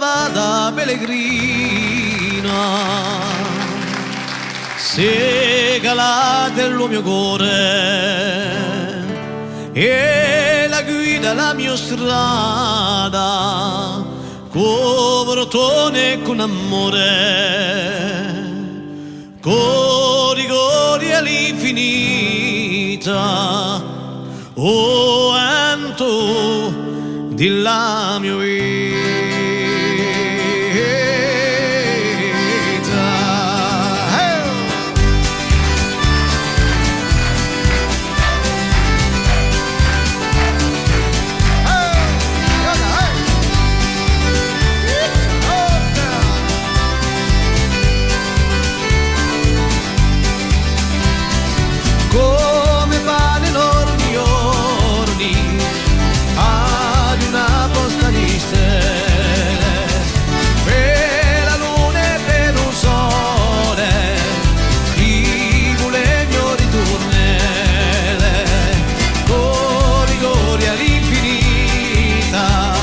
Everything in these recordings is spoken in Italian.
vada pellegrina, segala del mio cuore e la guida la mia strada, con rotone con amore, con rigori all'infinita, o vento della mia vita. Come pane enormi orni ad una posta di stelle, per la luna e per un sole scrivo le mie ritornelle, con rigori all'infinita,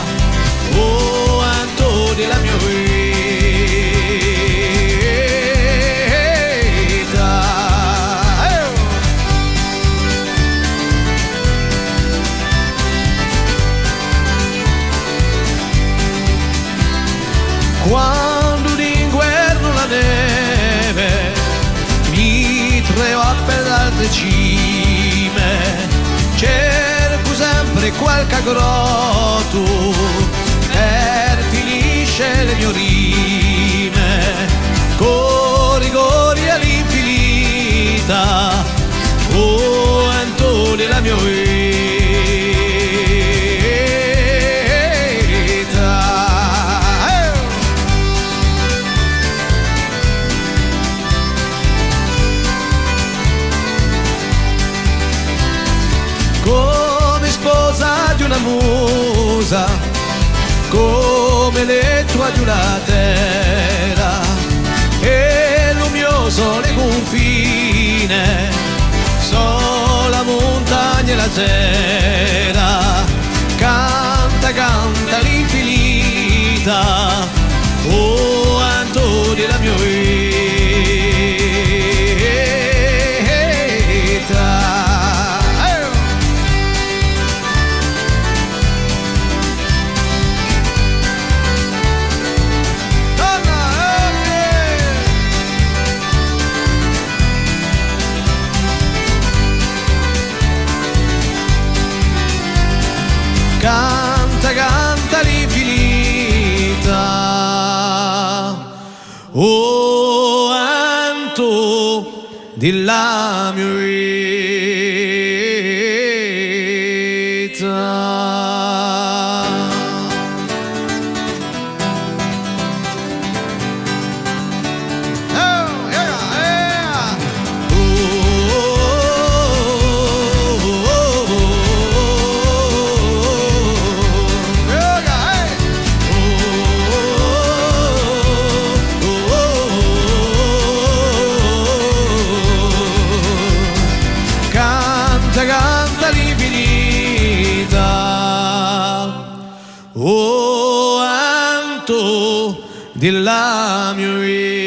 oh Antonio della mia vita. Quando d'inverno la neve mi trova per altre cime, cerco sempre qualche grotto per finisce le mie rime, con rigori all'infinita, oh Antonio la mia vita. Come sposa di una musa, come letto di una terra, e luminoso le confine, sola montagna e la sera, canta, canta l'infinita, oh Antonio la mia vita. Canta, canta l'infinita, oh Anto della mia vita. Canta l'infinita, oh Anto della mia vita.